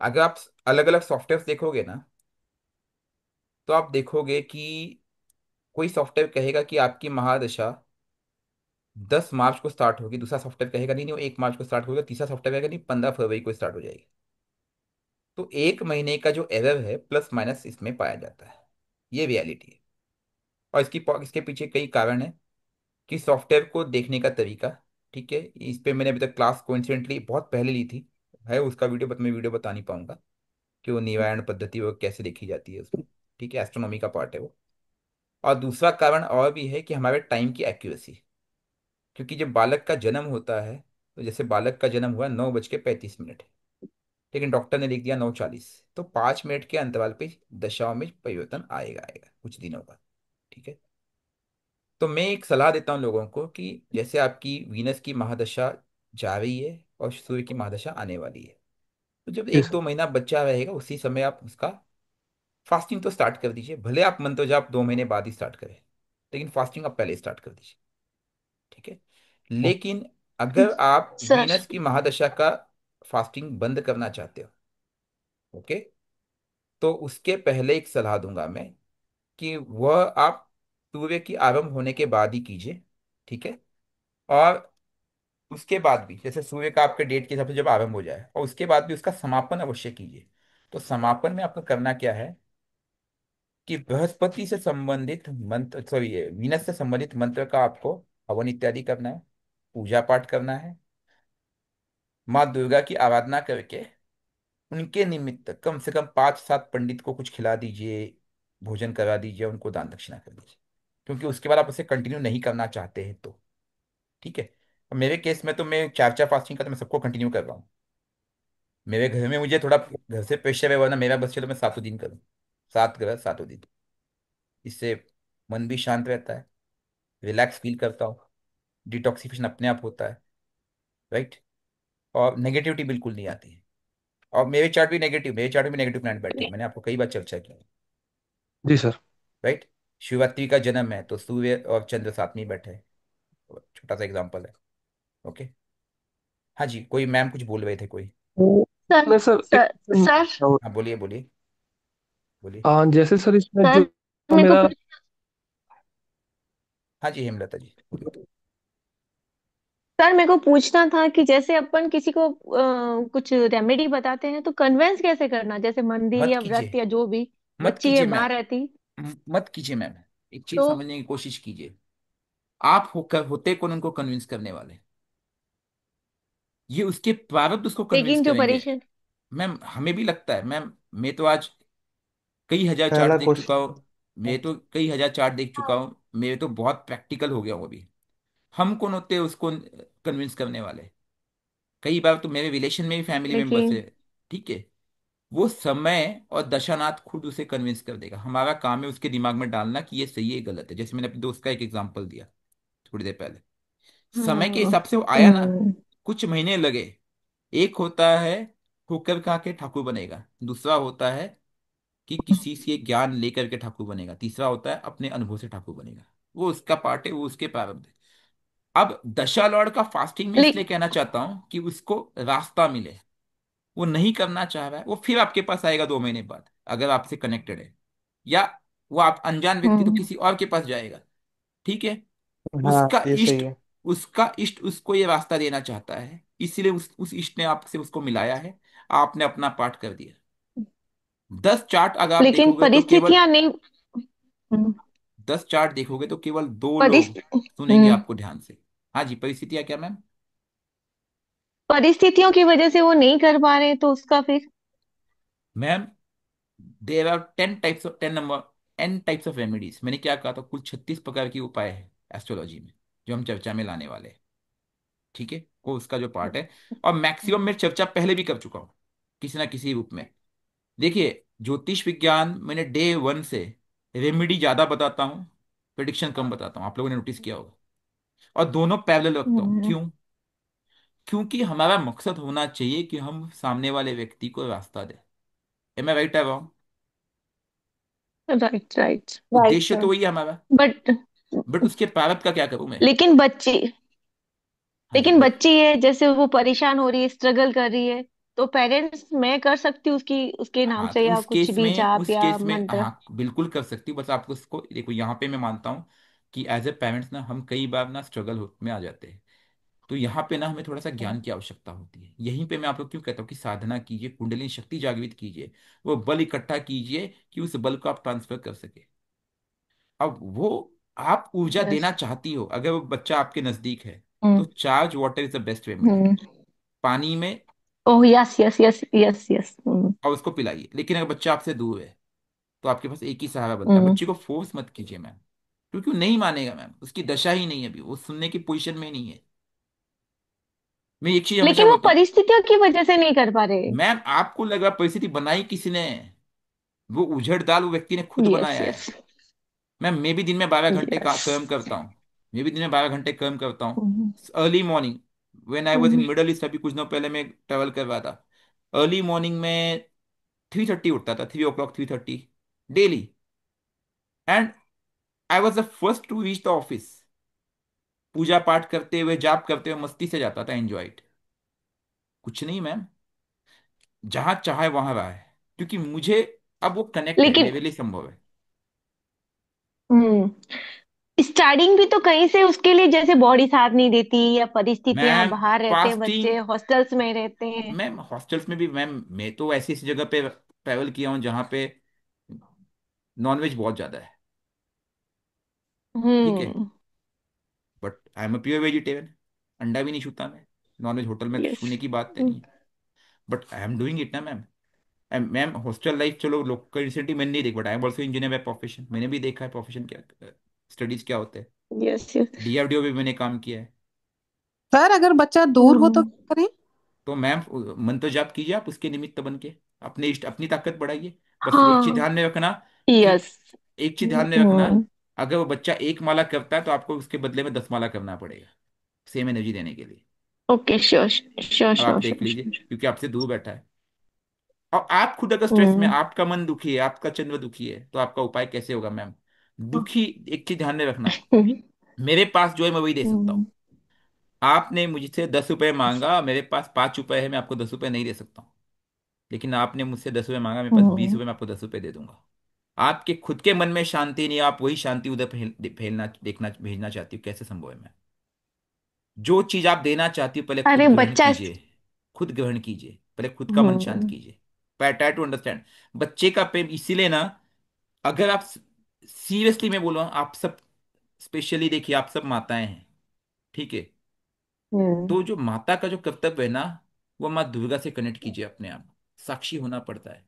अगर आप अलग अलग सॉफ्टवेयर देखोगे ना, तो आप देखोगे कि कोई सॉफ्टवेयर कहेगा कि आपकी महादशा 10 मार्च को स्टार्ट होगी, दूसरा सॉफ्टवेयर कहेगा नहीं नहीं वो 1 मार्च को स्टार्ट होगा, तीसरा सॉफ्टवेयर कहेगा नहीं 15 फरवरी को स्टार्ट हो जाएगी। तो 1 महीने का जो एरर है प्लस माइनस इसमें पाया जाता है। ये रियलिटी है। और इसके पीछे कई कारण है कि सॉफ्टवेयर को देखने का तरीका। ठीक है, इस पे मैंने अभी तक क्लास कोइंसिडेंटली बहुत पहले ली थी, है उसका वीडियो, बट मैं वीडियो बता नहीं पाऊंगा कि वो निवारण पद्धति वो कैसे देखी जाती है उसमें। ठीक है, एस्ट्रोनॉमी का पार्ट है वो। और दूसरा कारण और भी है कि हमारे टाइम की एक्यूरेसी। क्योंकि जब बालक का जन्म होता है, तो जैसे बालक का जन्म हुआ 9:35, लेकिन डॉक्टर ने लिख दिया 9:40, तो 5 मिनट के अंतराल पे दशाओं में परिवर्तन आएगा आएगा कुछ दिनों बाद। ठीक है। तो मैं एक सलाह देता हूँ लोगों को कि जैसे आपकी वीनस की महादशा जा रही है और सूर्य की महादशा आने वाली है, तो जब जी एक सर। दो महीना बच्चा रहेगा उसी समय आप उसका फास्टिंग तो स्टार्ट कर दीजिए। भले आप मंत्र जाप 2 महीने बाद ही स्टार्ट करें, लेकिन फास्टिंग आप पहले स्टार्ट कर दीजिए। ठीक है। लेकिन अगर आप सर। वीनस की महादशा का फास्टिंग बंद करना चाहते हो, ओके, तो उसके पहले एक सलाह दूंगा मैं कि वह आप सूर्य की आरंभ होने के बाद ही कीजिए। ठीक है। और उसके बाद भी जैसे सूर्य का आपके डेट के हिसाब से जब आरंभ हो जाए, और उसके बाद भी उसका समापन अवश्य कीजिए। तो समापन में आपको करना क्या है कि बृहस्पति से संबंधित मंत्र, सॉरी वीनस से संबंधित मंत्र का आपको हवन इत्यादि करना है, पूजा पाठ करना है, माँ दुर्गा की आराधना करके उनके निमित्त कम से कम 5-7 पंडित को कुछ खिला दीजिए, भोजन करा दीजिए, उनको दान दक्षिणा कर दीजिए। क्योंकि उसके बाद आप उसे कंटिन्यू नहीं करना चाहते हैं तो। ठीक है। और मेरे केस में तो मैं 4-4 फास्टिंग का तो मैं सबको कंटिन्यू कर रहा हूँ। मेरे घर में मुझे थोड़ा घर से प्रेशर है, वरना मेरा बस चलो मैं 7 दिन करूँ, 7 ग्रह 7 दिन। इससे मन भी शांत रहता है, रिलैक्स फील करता हूँ, डिटॉक्सिफिकेशन अपने आप होता है। राइट। और नेगेटिविटी बिल्कुल नहीं आती है। और मेरे चार्ट भी नेगेटिव प्लैनेट बैठे हैं, मैंने आपको कई बार चर्चा की। जी सर। राइट। शिवरात्रि का जन्म है तो सूर्य और चंद्र साथ में ही बैठे हैं। छोटा सा एग्जांपल है। ओके। हाँ जी, कोई मैम कुछ बोल रहे थे कोई। तो सर। मैं सर एक सर। Question sir. और हाँ, बोलिए बोलिए बोलिए। जैसे सर इसमें सर जो मेरे को मेरा पूछ हाँ जी, हेमलता जी बोलिए। सर मेरे को पूछना था कि जैसे अपन किसी को कुछ रेमेडी बताते हैं तो कन्वेंस कैसे करना, जैसे मंदिर मत या व्रत कीजिए, या जो भी। मत बच्ची है कीजिए बाहर मैम, रहती मत कीजिए मैम। एक चीज तो। समझने की कोशिश कीजिए। आप होकर होते कौन उनको कन्विंस करने वाले? ये उसके प्रारब्ध उसको कन्विंस लेकिन जो करेंगे। परेशान। मैम हमें भी लगता है मैम, मैं तो आज कई हजार चार्ट पहला देख चुका हूँ। क्वेश्चन। मैं तो कई हजार चार्ट देख चुका हूँ, मेरे तो बहुत प्रैक्टिकल हो गया हूँ अभी। हम कौन होते हैं उसको कन्विंस करने वाले? कई बार तो मेरे रिलेशन में भी फैमिली मेंबर्स है। लेकिन ठीक है। वो समय और दशानाथ खुद उसे कन्विंस कर देगा। हमारा काम है उसके दिमाग में डालना कि ये सही है, गलत है। जैसे मैंने अपने दोस्त का एक एग्जांपल दिया थोड़ी देर पहले, समय के हाँ। हिसाब से वो आया ना, हम्म। कुछ महीने लगे। एक होता है ठोकर खा के ठाकुर बनेगा, दूसरा होता है कि किसी से ज्ञान लेकर के ठाकुर बनेगा, तीसरा होता है अपने अनुभव से ठाकुर बनेगा। वो उसका पार्ट है, वो उसके प्रारब्ध है। अब दशा लॉर्ड का फास्टिंग में ले, इसलिए कहना चाहता हूं कि उसको रास्ता मिले। वो नहीं करना चाह रहा है, वो फिर आपके पास आएगा 2 महीने बाद अगर आपसे कनेक्टेड है, या वो आप अनजान व्यक्ति तो हम्म। किसी और के पास जाएगा। ठीक है। हाँ उसका ये सही इष्ट, है। उसका इष्ट उसको ये रास्ता देना चाहता है, इसीलिए उस इष्ट ने आपसे उसको मिलाया है। आपने अपना पाठ कर दिया। 10 चार्ट अगर आप लेकिन देखोगे तो केवल परिस्थितियां नहीं। हम्म। 10 चार्ट देखोगे तो केवल दो लोग परिस्थ सुनेंगे हम्म। आपको ध्यान से। हाँ जी, परिस्थितियां क्या मैम? परिस्थितियों की वजह से वो नहीं कर पा रहे तो उसका फिर। Ma'am there are 10 types of 10 types of remedies. मैंने क्या कहा था, कुल 36 प्रकार की उपाय है एस्ट्रोलॉजी में, जो हम चर्चा में लाने वाले हैं। ठीक है, वो उसका जो पार्ट है। और मैक्सिमम मैं चर्चा पहले भी कर चुका हूँ किसी ना किसी रूप में। देखिए, ज्योतिष विज्ञान मैंने डे 1 से रेमेडी ज्यादा बताता हूँ, प्रिडिक्शन कम बताता हूँ, आप लोगों ने नोटिस किया होगा। और दोनों पैरेलल रखता हूँ। हम्म। क्यों? क्योंकि हमारा मकसद होना चाहिए कि हम सामने वाले व्यक्ति को रास्ता दें। एम आई राइट है रॉन्ग? Right right. राइट उद्देश्य सर। तो वही है हमारा। बट बट उसके प्रारब्ध का क्या करूं मैं? लेकिन बच्ची हाँ जी लेकिन बच्ची है, जैसे वो परेशान हो रही है, स्ट्रगल कर रही है, तो पेरेंट्स मैं कर सकती हूँ उसकी उसके नाम हाँ, तो से या कुछ भी जाप उस या केस में मंत्र। हाँ बिल्कुल कर सकती हूँ। बस आपको उसको देखो, यहाँ पे मैं मानता हूँ कि एज ए पेरेंट्स ना हम कई बार ना स्ट्रगल में आ जाते हैं। तो यहाँ पे ना हमें थोड़ा सा ज्ञान की आवश्यकता होती है। यहीं पे मैं आपको क्यों कहता हूँ कि साधना कीजिए, कुंडलिनी शक्ति जागृत कीजिए, वो बल इकट्ठा कीजिए कि उस बल को आप ट्रांसफर कर सके। अब वो आप ऊर्जा यस। देना चाहती हो, अगर वो बच्चा आपके नजदीक है, तो hmm. Charge water is the best remedy. Hmm. पानी में, oh yes yes yes yes yes. Hmm. और उसको पिलाइए। लेकिन अगर बच्चा आपसे दूर है तो आपके पास एक ही सहारा बनता है, हम्म। बच्चे को फोर्स मत कीजिए मैम। क्योंकि वो नहीं मानेगा मैम, उसकी दशा ही नहीं है अभी, वो सुनने की पोजीशन में ही नहीं है। मैं एक चीज हमेशा लेकिन वो बोलता हूँ, परिस्थितियों की वजह से नहीं कर पा रहे। मैम आपको लग रहा परिस्थिति बनाई किसने? वो उजड़ दाल वो व्यक्ति ने खुद यस बनाया यस है। मैं भी दिन में 12 घंटे यस। काम करता हूँ। मैं भी दिन में 12 घंटे काम करता हूँ। Early morning, when I was in hmm. Middle east, अभी कुछ दिनों पहले मैं ट्रेवल कर रहा था। अर्ली मॉर्निंग में 3:30 उठता था, 3 o'clock, 3:30 daily. And I was the first to reach the office. पूजा पाठ करते हुए, जाप करते हुए, मस्ती से जाता था, एंजॉयड। कुछ नहीं मैम, जहां चाहे वहां रहा है। क्योंकि मुझे अब वो कनेक्ट है, लेकिन मेरे लिए संभव है। स्टार्टिंग भी तो कहीं से उसके लिए, जैसे बॉडी साथ नहीं देती या परिस्थितियां, मैम बाहर रहते हैं फास्टिंग, बच्चे, हॉस्टल्स में रहते हैं। मैम हॉस्टल्स में भी मैम, मैं तो ऐसी ऐसी जगह पे ट्रैवल किया हूँ जहाँ पे नॉनवेज बहुत ज्यादा है। ठीक है, हम्म। But I am a pure vegetarian. अंडा भी नहीं छूता मैं। नॉनवेज होटल में यस। छूने की बात नहीं है। But I am doing it ना मैम। मैम हॉस्टल लाइफ चलो लोग रिसेंटली मैंने नहीं देखा, but I am also engineer by profession. मैंने भी देखा है प्रोफेशन क्या, स्टडीज क्या होते हैं। Yes yes. डीआरडीओ भी मैंने काम किया है। सर अगर बच्चा दूर हो तो हम्म। क्या करें? तो मैम मंत्र जाप कीजिए आप उसके निमित्त बन के, अपने इष्ट अपनी ताकत बढ़ाइए। बस वो एक चीज हाँ। ध्यान में रखना कि यस। एक चीज ध्यान में रखना, हम्म। अगर वो बच्चा 1 माला करता है तो आपको उसके बदले में 10 माला करना पड़ेगा, सेम एनर्जी देने के लिए। ओके श्योर श्योर अब आप श्योर देख श्योर लीजिए, श्योर। क्योंकि आपसे दूर बैठा है। और आप खुद अगर स्ट्रेस में, हम्म। आपका मन दुखी है, आपका चंद्र दुखी है, तो आपका उपाय कैसे होगा मैम? दुखी, एक चीज ध्यान में रखना, मेरे पास जो है मैं वही दे सकता हूँ। हम्म। आपने मुझसे 10 रुपए मांगा, मेरे पास 5 रुपए है, मैं आपको 10 रुपए नहीं दे सकता हूँ। लेकिन आपने मुझसे 10 रुपए मांगा, मेरे पास बीस हम्म। रुपए मैं आपको 10 रुपए दे दूंगा। आपके खुद के मन में शांति नहीं है, आप वही शांति उधर फैलना देखना भेजना चाहती हो, कैसे संभव है मैम? जो चीज आप देना चाहती हो पहले खुद अरे ग्रहण बच्चा कीजिए। खुद ग्रहण कीजिए, पहले खुद का मन शांत हम्म। कीजिए। Try to understand. बच्चे का प्रेम इसीलिए ना, अगर आप सीरियसली मैं बोल रहा हूँ, आप सब स्पेशली देखिए, आप सब माताएं हैं। ठीक है, हम्म। तो जो माता का जो कर्तव्य है ना, वो माँ दुर्गा से कनेक्ट कीजिए अपने आप। साक्षी होना पड़ता है।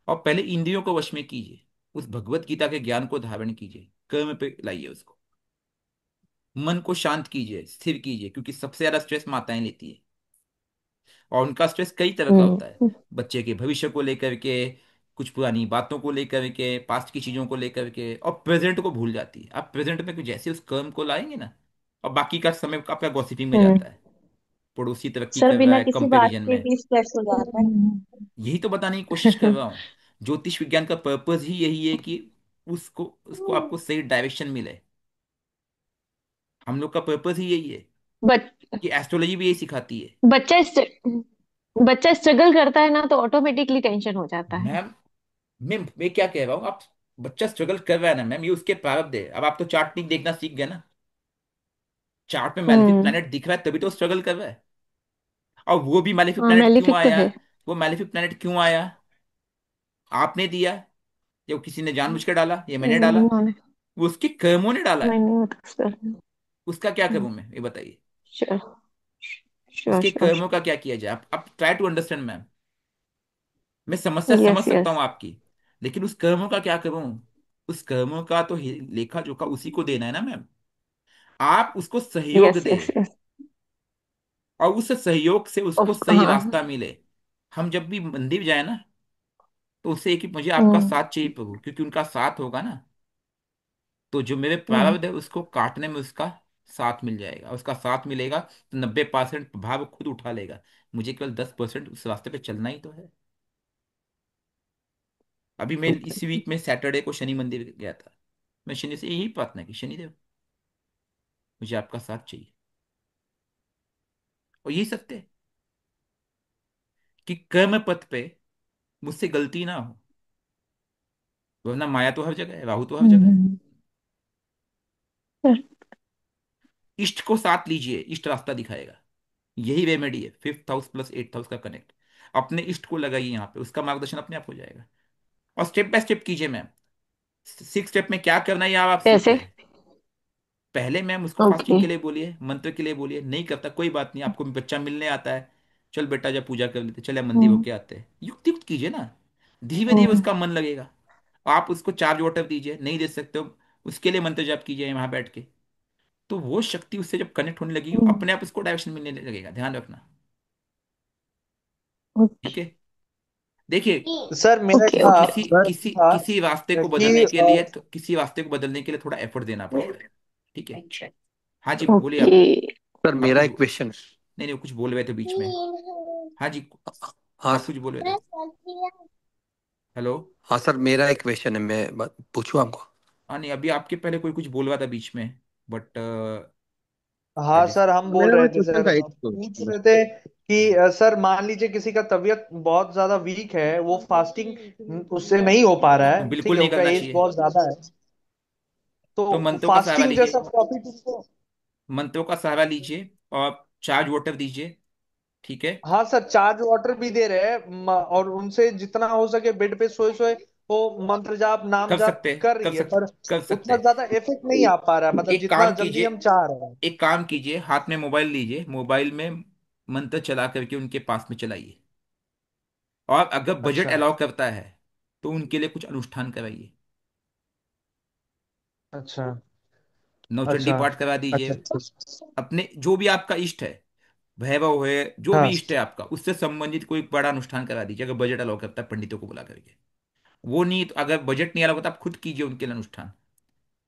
और पहले इंद्रियों को वश में कीजिए, उस भगवत गीता के ज्ञान को धारण कीजिए, कर्म पे लाइए उसको। मन को शांत कीजिए, स्थिर कीजिए, क्योंकि सबसे ज्यादा स्ट्रेस माताएं लेती है। और उनका स्ट्रेस कई तरह का होता है। हम्म बच्चे के भविष्य को लेकर के, कुछ पुरानी बातों को लेकर के, पास्ट की चीज़ों को लेकर के, और प्रेजेंट को भूल जाती है। आप प्रेजेंट में कुछ जैसे उस कर्म को लाएंगे ना, और बाकी का समय आपका गॉसिपिंग में हम्म। जाता है। पड़ोसी तरक्की सर कर रहा बिना है किसी बात कंपैरिजन के में। भी स्ट्रेस हो जाता है। यही तो बताने की कोशिश कर रहा हूँ। ज्योतिष विज्ञान का पर्पस ही यही है कि उसको उसको आपको सही डायरेक्शन मिले। हम लोग का पर्पस ही यही है बट कि एस्ट्रोलॉजी भी यही सिखाती है। बच्चा बच्चा स्ट्रगल करता है ना तो ऑटोमेटिकली टेंशन हो जाता है। मैम, मैं क्या कह रहा हूँ, आप बच्चा स्ट्रगल कर रहा है ना मैम, ये उसके प्रारब्ध है। अब आप तो चार्ट नहीं देखना सीख गए ना। चार्ट में मैलेफिक हम्म। प्लैनेट दिख रहा है तभी तो स्ट्रगल कर रहा है। और वो भी मैलेफिक हाँ प्लैनेट क्यों मैलिफिक तो आया? है। वो मैलेफिक प्लैनेट क्यों आया? आपने दिया, या किसी ने जानबूझ के डाला, या मैंने डाला? उन्होंने वो उसके कर्मों ने डाला है। मैंने बता सर। उसका क्या करूं मैं, ये बताइए। श्योर श्योर उसके श्योर। कर्मों का क्या किया जाए? आप ट्राई टू अंडरस्टैंड मैम। मैं समस्या समझ यस सकता यस हूँ आपकी, लेकिन उस कर्मों का क्या करूं? उस कर्मों का तो लेखा जोखा उसी को देना है ना मैम। आप उसको सहयोग यस दे, यस यस। और उस सहयोग से उसको सही हाँ। रास्ता मिले। हम जब भी मंदिर जाए ना, तो उससे एक ही, मुझे आपका हम्म साथ चाहिए प्रभु, क्योंकि उनका साथ होगा ना, तो जो मेरे हम्म प्रारब्ध है उसको काटने में उसका साथ मिल जाएगा। उसका साथ मिलेगा तो 90% प्रभाव खुद उठा लेगा। मुझे केवल 10% उस रास्ते पे चलना ही तो है। अभी मैं इस वीक में सैटरडे को शनि मंदिर गया था। मैं शनि से यही प्रार्थना की, शनिदेव मुझे आपका साथ चाहिए। और यही सत्य है कि कर्म पथ पे मुझसे गलती ना हो, वरना माया तो हर जगह है, राहु तो हर जगह है। हम्म। इष्ट को साथ लीजिए, इष्ट रास्ता दिखाएगा। यही रेमेडी है, 5th house plus 8th house का कनेक्ट। अपने इष्ट को लगाइए यहाँ पे, उसका मार्गदर्शन अपने आप हो जाएगा। और स्टेप बाय स्टेप कीजिए मैम। 6 स्टेप में क्या करना है ये आप सीख कैसे? गए। पहले मैम उसको फास्टिंग ओके। के लिए बोलिए, मंत्र के लिए बोलिए। नहीं करता कोई बात नहीं, आपको बच्चा मिलने आता है, चल बेटा जब पूजा कर लेते, चले मंदिर हम्म होके आते हैं, युक्ति युक्त कीजिए ना। धीरे धीरे हम्म उसका मन लगेगा। आप उसको चार्ज वाटर दीजिए, नहीं दे सकते हो, उसके लिए मंत्र जाप कीजिए वहां बैठ के। तो वो शक्ति उससे जब कनेक्ट होने लगी, हम्म। अपने आप उसको डायरेक्शन मिलने लगेगा, ध्यान रखना। ठीक ओके है। देखिए, सर मेरा ओके था ओके। किसी सर किसी था किसी रास्ते को कि बदलने के लिए, तो किसी रास्ते को बदलने के लिए थोड़ा एफर्ट देना पड़ेगा। ठीक है। हाँ जी, बोलिए ओके। आप। सर आप मेरा कुछ एक क्वेश्चन। नहीं नहीं, कुछ बोल रहे थे बीच में। हाँ जी, हाँ आप कुछ बोल रहे थे। हेलो। हाँ सर, मेरा एक क्वेश्चन है, मैं पूछूं आपको? हाँ नहीं, अभी आपके पहले कोई कुछ बोल रहा था बीच में, बट आई हाँ सर, हम बोल मेरा रहे कोई थे क्वेश्चन सर, था एक पूछ रहे थे कि सर मान लीजिए किसी का तबीयत बहुत ज्यादा वीक है, वो फास्टिंग उससे नहीं हो पा रहा है, ठीक बिल्कुल है, नहीं उसका करना एज चाहिए। बहुत ज्यादा है, तो तो मंत्रों का सहारा फास्टिंग लीजिए। जैसा प्रॉफिट उसको। मंत्रों का सहारा लीजिए और चार्ज वाटर दीजिए। ठीक है। हाँ सर, चार्ज वाटर भी दे रहे हैं, और उनसे जितना हो सके बेड पे सोए सोए वो मंत्र जाप नाम कर जाप सकते कर कर रही है, सक पर कर सकते उतना हैं। ज्यादा इफेक्ट नहीं आ पा रहा है, मतलब एक जितना काम जल्दी कीजिए, हम चाह रहे हैं। एक काम कीजिए, हाथ में मोबाइल लीजिए, मोबाइल में मंत्र चला करके उनके पास में चलाइए। और अगर बजट अच्छा अलाउ करता है तो उनके लिए कुछ अनुष्ठान कराइए। अच्छा नवचंडी अच्छा पाठ करा दीजिए। अच्छा। अपने जो भी आपका इष्ट है, भैरव है, जो हाँ भी इष्ट है आपका, उससे संबंधित कोई बड़ा अनुष्ठान करा दीजिए, अगर बजट अलाउ करता है पंडितों को बुला करके। वो नहीं तो, अगर बजट नहीं अलाउ करता, आप खुद कीजिए उनके लिए अनुष्ठान,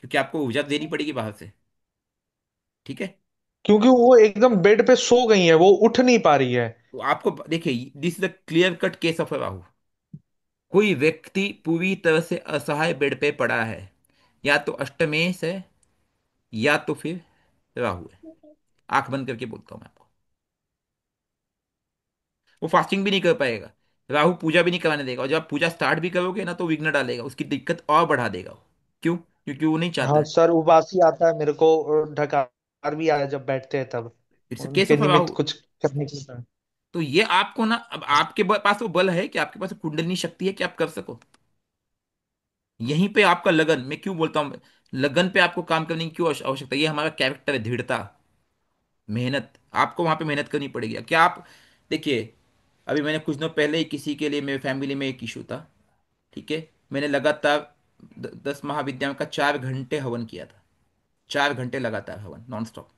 क्योंकि आपको ऊर्जा देनी पड़ेगी बाहर से। ठीक है। क्योंकि वो एकदम बेड पे सो गई है, वो उठ नहीं पा रही है। तो आपको देखिए, this is the clear cut case of Rahu. कोई व्यक्ति पूरी तरह से असहाय बेड पे पड़ा है, या तो अष्टमेश है, या तो फिर राहु है। आंख बंद करके बोलता हूं मैं आपको, वो फास्टिंग भी नहीं कर पाएगा। राहु पूजा भी नहीं कराने देगा, और जब आप पूजा स्टार्ट भी करोगे ना, तो विघ्न डालेगा, उसकी दिक्कत और बढ़ा देगा वो। क्यों? क्योंकि वो नहीं चाहता हाँ है। सर, उबासी आता है मेरे को, ढकार भी आया जब बैठते हैं तब, इट्स अ केस उनके ऑफ निमित्त राहु। कुछ करने के लिए। तो ये आपको ना, अब आपके पास वो बल है कि आपके पास वो कुंडलिनी शक्ति है कि आप कर सको। यहीं पे आपका लगन, मैं क्यों बोलता हूँ, लगन पे आपको काम करने की क्यों आवश्यकता है? ये हमारा कैरेक्टर है, दृढ़ता, मेहनत। आपको वहां पे मेहनत करनी पड़ेगी। क्या आप देखिए, अभी मैंने कुछ दिनों पहले ही किसी के लिए, मेरे फैमिली में एक इशू था। ठीक है। मैंने लगातार 10 महाविद्याओं का 4 घंटे हवन किया था। 4 घंटे लगातार हवन, नॉन स्टॉप।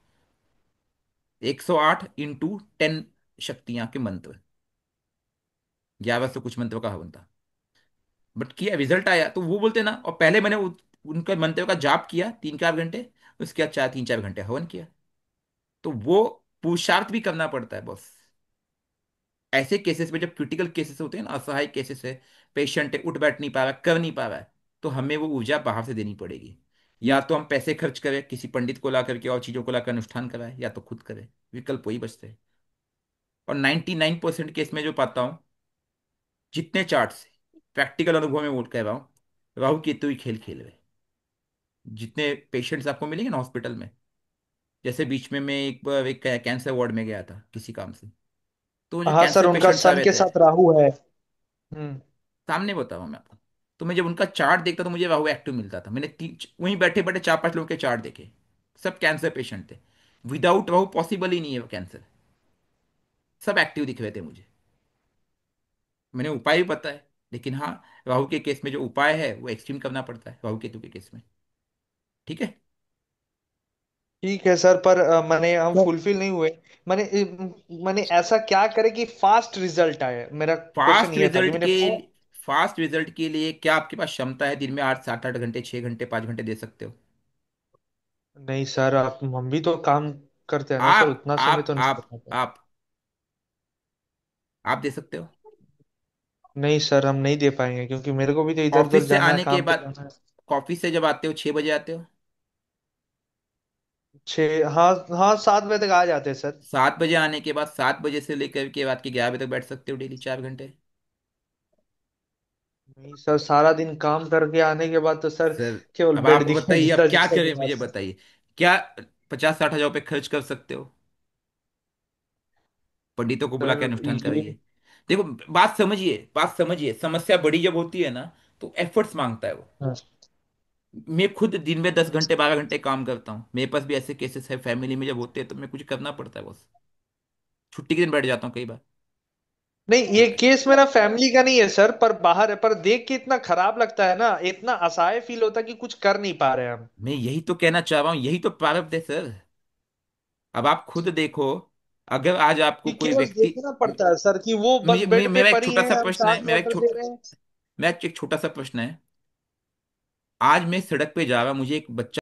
108 इंटू 10 शक्तियां के मंत्र, 1100 कुछ मंत्रों का हवन था। बट किया, रिजल्ट आया, तो वो बोलते ना, और पहले मैंने उनका मंत्रों का जाप किया 3-4 घंटे, उसके बाद 3-4 घंटे हवन किया। तो वो पुरुषार्थ भी करना पड़ता है बॉस। ऐसे केसेस में, जब क्रिटिकल केसेस होते हैं ना, असहाय केसेस है, पेशेंट है, उठ बैठ नहीं पा रहा, कर नहीं पा रहा है, तो हमें वो ऊर्जा बाहर से देनी पड़ेगी। या तो हम पैसे खर्च करें, किसी पंडित को ला करके और चीजों को लाकर अनुष्ठान कराए, या तो खुद करें। विकल्प वही बचते हैं। और 99% केस में जो पाता हूँ, जितने चार्ट से प्रैक्टिकल अनुभव में वो कह रहा हूँ, राहु केतु ही खेल खेल रहे हैं। जितने पेशेंट्स आपको मिलेंगे ना हॉस्पिटल में, जैसे बीच में मैं एक बार एक कैंसर वार्ड में गया था किसी काम से, तो जो हाँ सर, कैंसर उनका पेशेंट्स आ सन रहे के थे, साथ राहु है। सामने बता रहा हूँ मैं आपको, तो मैं जब उनका चार्ट देखता तो मुझे राहु एक्टिव मिलता था। मैंने वहीं बैठे बैठे 4-5 लोगों के चार्ट देखे, सब कैंसर पेशेंट थे। विदाउट राहु पॉसिबल ही नहीं है वो कैंसर, सब एक्टिव दिख रहे थे मुझे। मैंने उपाय भी पता है, लेकिन हाँ, राहु के केस में जो उपाय है वो एक्सट्रीम करना पड़ता है राहु केतु के केस में। ठीक है। ठीक है सर, पर मैंने हम फुलफिल नहीं हुए। मैंने ऐसा क्या करे कि फास्ट रिजल्ट आए, मेरा क्वेश्चन फास्ट ये था कि रिजल्ट मैंने के फास्ट रिजल्ट के लिए क्या आपके पास क्षमता है दिन में 8 7 8 घंटे, 6 घंटे, 5 घंटे दे सकते हो? नहीं सर, आप हम भी तो काम करते हैं ना सर, आप उतना समय आप तो नहीं दे आप पाते। आप आप दे सकते हो? नहीं सर, हम नहीं दे पाएंगे, क्योंकि मेरे को भी तो इधर उधर ऑफिस से जाना है, आने के काम पे बाद, जाना है। ऑफिस से जब आते हो 6 बजे आते हो, हाँ हाँ, 7 बजे तक आ जाते हैं सर। 7 बजे आने के बाद 7 बजे से लेकर के रात के 11 बजे तक बैठ सकते हो डेली 4 घंटे। नहीं सर, सारा दिन काम करके आने के बाद तो सर सर, केवल अब बेड आप दिखेगा बताइए अब जितना क्या जितना करें, दिखा मुझे सकते। बताइए। क्या 50-60 हजार रुपये खर्च कर सकते हो? पंडितों को बुला के सर अनुष्ठान ये कराइए। देखो, बात समझिए, समस्या बड़ी जब होती है ना, तो एफर्ट्स मांगता है वो। हाँ। मैं खुद दिन में 10 घंटे 12 घंटे काम करता हूँ, मेरे पास भी ऐसे केसेस है फैमिली में, जब होते हैं तो मैं कुछ करना पड़ता है बस। छुट्टी के दिन बैठ जाता हूँ कई बार। नहीं, तो ये केस मेरा फैमिली का नहीं है सर, पर बाहर है। पर देख के इतना खराब लगता है ना, इतना असहाय फील होता है कि कुछ कर नहीं पा रहे हैं हम। मैं यही तो कहना चाह रहा हूँ, यही तो प्रारब्ध है सर। अब आप खुद देखो, अगर आज आपको कि कोई केवल व्यक्ति, देखना पड़ता है सर कि वो बस बेड पे मेरा एक पड़ी छोटा है, सा हम प्रश्न है, साथ में ऑर्डर दे रहे हैं। मेरा एक छोटा सा प्रश्न है। आज मैं सड़क पे जा रहा, मुझे एक बच्चा